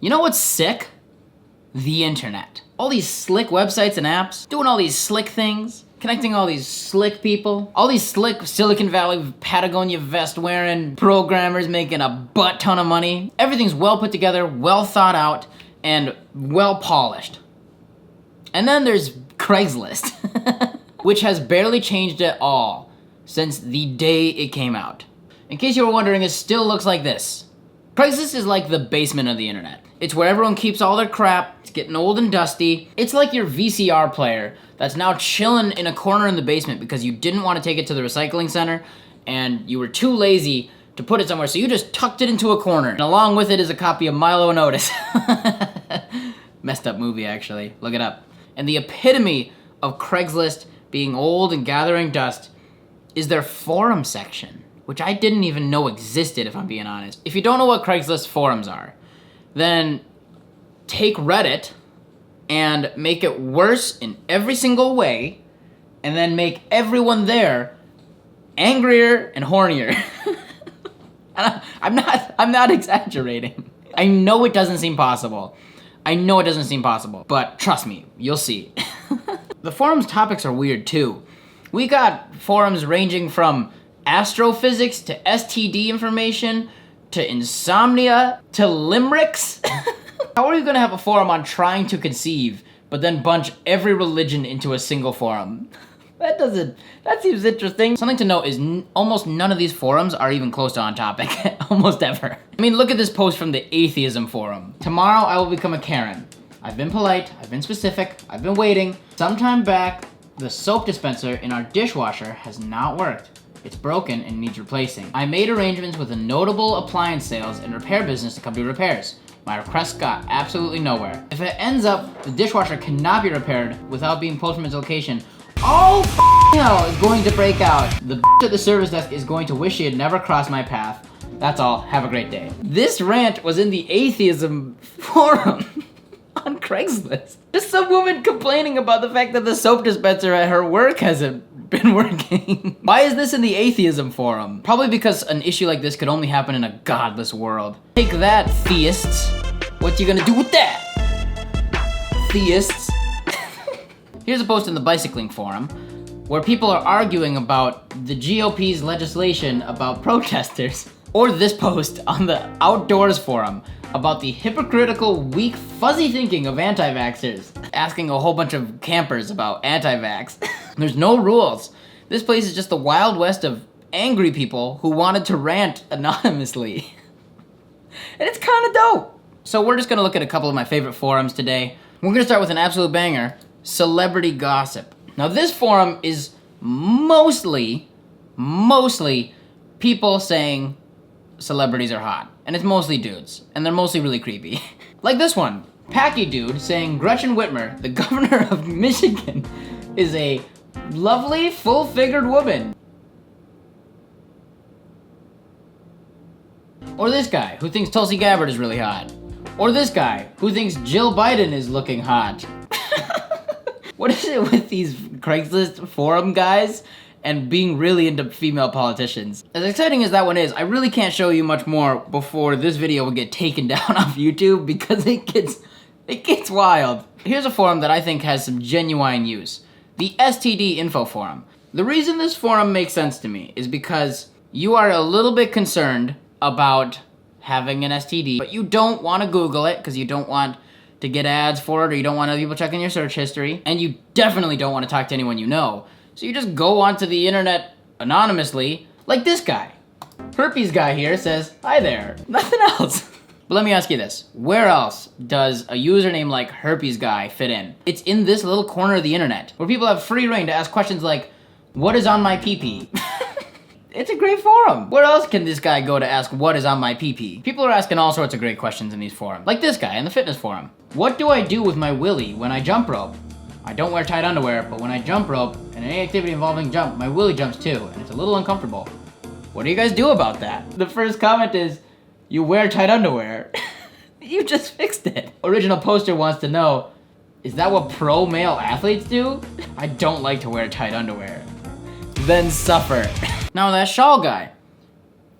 You know what's sick? The internet. All these slick websites and apps, doing all these slick things, connecting all these slick people, all these slick Silicon Valley Patagonia vest wearing programmers making a butt ton of money. Everything's well put together, well thought out, and well polished. And then there's Craigslist, which has barely changed at all since the day it came out. In case you were wondering, it still looks like this. Craigslist is like the basement of the internet. It's where everyone keeps all their crap. It's getting old and dusty. It's like your VCR player that's now chilling in a corner in the basement because you didn't want to take it to the recycling center and you were too lazy to put it somewhere, so you just tucked it into a corner. And along with it is a copy of Milo and Otis. Messed up movie, actually. Look it up. And the epitome of Craigslist being old and gathering dust is their forum section, which I didn't even know existed, if I'm being honest. If you don't know what Craigslist forums are, then take Reddit and make it worse in every single way, and then make everyone there angrier and hornier. I'm not exaggerating. I know it doesn't seem possible. But trust me, you'll see. The forums topics are weird too. We got forums ranging from astrophysics to STD information to insomnia to limericks. How are you gonna have a forum on trying to conceive, but then bunch every religion into a single forum? That seems interesting. Something to note is almost none of these forums are even close to on topic, almost ever. I mean, look at this post from the atheism forum. Tomorrow I will become a Karen. I've been polite, I've been specific, I've been waiting. Sometime back, the soap dispenser in our dishwasher has not worked. It's broken and needs replacing. I made arrangements with a notable appliance sales and repair business to come do repairs. My request got absolutely nowhere. If it ends up the dishwasher cannot be repaired without being pulled from its location, all hell is going to break out. The at the service desk is going to wish she had never crossed my path. That's all. Have a great day. This rant was in the atheism forum on Craigslist. Just some woman complaining about the fact that the soap dispenser at her work hasn't been working. Why is this in the atheism forum? Probably because an issue like this could only happen in a godless world. Take that, theists. What you gonna do with that? Theists. Here's a post in the bicycling forum where people are arguing about the GOP's legislation about protesters. Or this post on the outdoors forum about the hypocritical, weak, fuzzy thinking of anti-vaxxers, asking a whole bunch of campers about anti-vax. There's no rules. This place is just the Wild West of angry people who wanted to rant anonymously. And it's kind of dope. So we're just gonna look at a couple of my favorite forums today. We're gonna start with an absolute banger, celebrity gossip. Now this forum is mostly people saying celebrities are hot. And it's mostly dudes. And they're mostly really creepy. Like this one, Packy Dude saying Gretchen Whitmer, the governor of Michigan, is a lovely, full-figured woman. Or this guy, who thinks Tulsi Gabbard is really hot. Or this guy, who thinks Jill Biden is looking hot. What is it with these Craigslist forum guys and being really into female politicians? As exciting as that one is, I really can't show you much more before this video will get taken down off YouTube because it gets wild. Here's a forum that I think has some genuine use. The STD info forum. The reason this forum makes sense to me is because you are a little bit concerned about having an STD, but you don't want to Google it because you don't want to get ads for it, or you don't want other people checking your search history, and you definitely don't want to talk to anyone you know. So you just go onto the internet anonymously, like this guy. Herpes guy here says, hi there, nothing else. But let me ask you this, where else does a username like Herpes guy fit in? It's in this little corner of the internet, where people have free reign to ask questions like, what is on my pee-pee? It's a great forum. Where else can this guy go to ask what is on my pee-pee? People are asking all sorts of great questions in these forums. Like this guy in the fitness forum. What do I do with my willy when I jump rope? I don't wear tight underwear, but when I jump rope and any activity involving jump, my willy jumps too, and it's a little uncomfortable. What do you guys do about that? The first comment is, you wear tight underwear. You just fixed it. Original poster wants to know, is that what pro male athletes do? I don't like to wear tight underwear. Then suffer. Now that Shawl guy,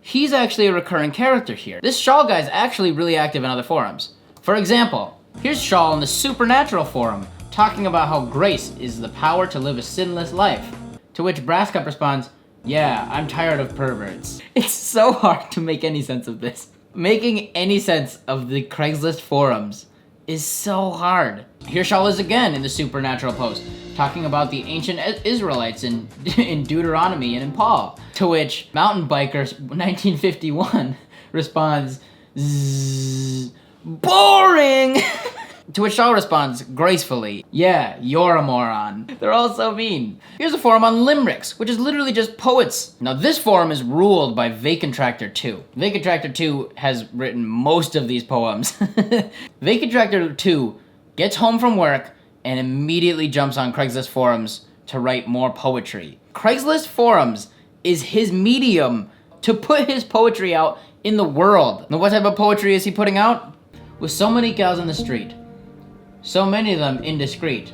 he's actually a recurring character here. This Shawl guy is actually really active in other forums. For example, here's Shawl in the Supernatural forum talking about how grace is the power to live a sinless life. To which Brasscup responds, "Yeah, I'm tired of perverts." It's so hard to make any sense of this. Making any sense of the Craigslist forums is so hard. Here Shawl is again in the Supernatural post, talking about the ancient Israelites in Deuteronomy and in Paul. To which Mountain Biker 1951 responds, "Zzz, boring!" To which Shaw responds gracefully, "Yeah, you're a moron." They're all so mean. Here's a forum on limericks, which is literally just poets. Now this forum is ruled by Vacant Tractor 2. Vacant Tractor 2 has written most of these poems. Vacant Tractor 2 gets home from work and immediately jumps on Craigslist forums to write more poetry. Craigslist forums is his medium to put his poetry out in the world. Now what type of poetry is he putting out? With so many gals on the street, so many of them indiscreet,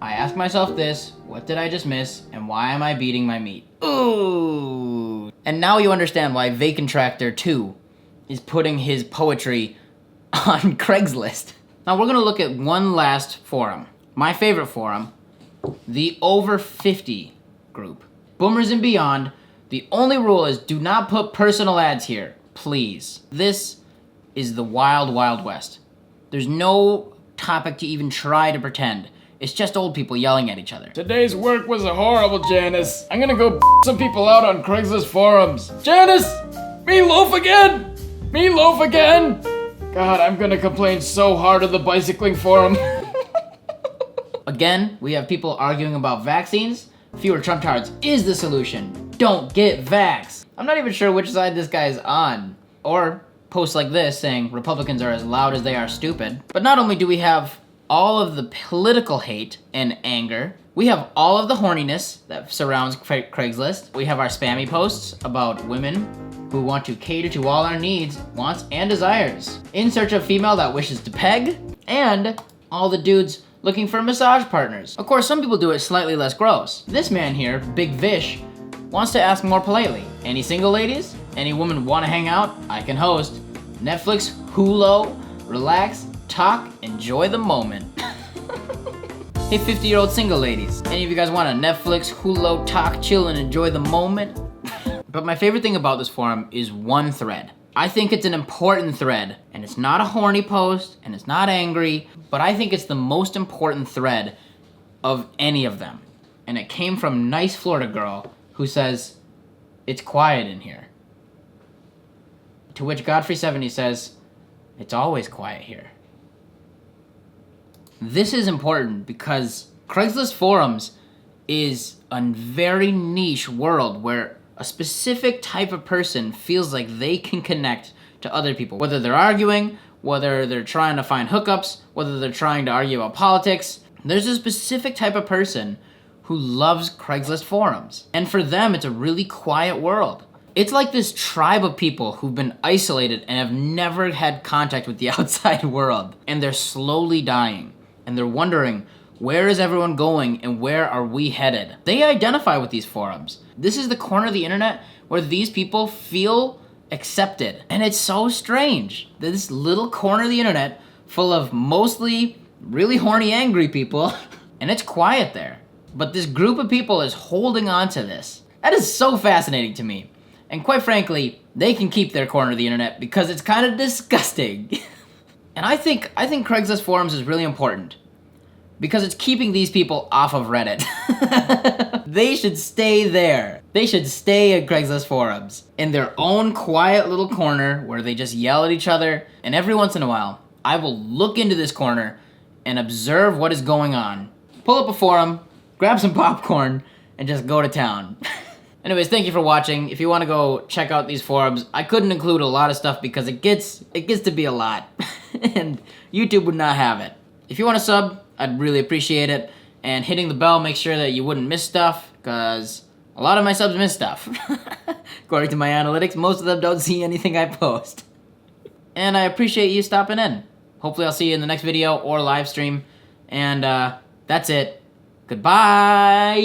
I ask myself this, what did I just miss, and why am I beating my meat? Ooh. And now you understand why Vacant Tractor 2 is putting his poetry on Craigslist. Now we're gonna look at one last forum. My favorite forum, the Over 50 group. Boomers and beyond, the only rule is do not put personal ads here, please. This is the wild, wild west. There's no topic to even try to pretend. It's just old people yelling at each other. Today's work was horrible, Janice. I'm gonna go some people out on Craigslist forums. Janice! Meatloaf again! Meatloaf again! God, I'm gonna complain so hard at the bicycling forum. Again, we have people arguing about vaccines. Fewer Trump tards is the solution. Don't get vax. I'm not even sure which side this guy's on. Or posts like this saying Republicans are as loud as they are stupid. But not only do we have all of the political hate and anger, we have all of the horniness that surrounds Craigslist. We have our spammy posts about women who want to cater to all our needs, wants, and desires. In search of female that wishes to peg, and all the dudes looking for massage partners. Of course, some people do it slightly less gross. This man here, Big Vish, wants to ask more politely. Any single ladies? Any woman want to hang out? I can host. Netflix, Hulu, relax, talk, enjoy the moment. Hey 50-year-old single ladies, any of you guys want to Netflix, Hulu, talk, chill, and enjoy the moment? But my favorite thing about this forum is one thread. I think it's an important thread, and it's not a horny post, and it's not angry, but I think it's the most important thread of any of them. And it came from Nice Florida Girl, who says, "It's quiet in here." To which Godfrey70 says, "It's always quiet here." This is important because Craigslist forums is a very niche world where a specific type of person feels like they can connect to other people. Whether they're arguing, whether they're trying to find hookups, whether they're trying to argue about politics, there's a specific type of person who loves Craigslist forums. And for them, it's a really quiet world. It's like this tribe of people who've been isolated and have never had contact with the outside world. And they're slowly dying. And they're wondering, where is everyone going and where are we headed? They identify with these forums. This is the corner of the internet where these people feel accepted. And it's so strange that this little corner of the internet full of mostly really horny, angry people, and it's quiet there. But this group of people is holding on to this. That is so fascinating to me. And quite frankly, they can keep their corner of the internet because it's kind of disgusting. And I think Craigslist forums is really important because it's keeping these people off of Reddit. They should stay there. They should stay at Craigslist forums in their own quiet little corner where they just yell at each other. And every once in a while, I will look into this corner and observe what is going on. Pull up a forum, grab some popcorn, and just go to town. Anyways, thank you for watching. If you want to go check out these forums, I couldn't include a lot of stuff because it gets to be a lot. And YouTube would not have it. If you want to sub, I'd really appreciate it. And hitting the bell, make sure that you wouldn't miss stuff, because a lot of my subs miss stuff. According to my analytics, most of them don't see anything I post. And I appreciate you stopping in. Hopefully I'll see you in the next video or live stream. And that's it. Goodbye!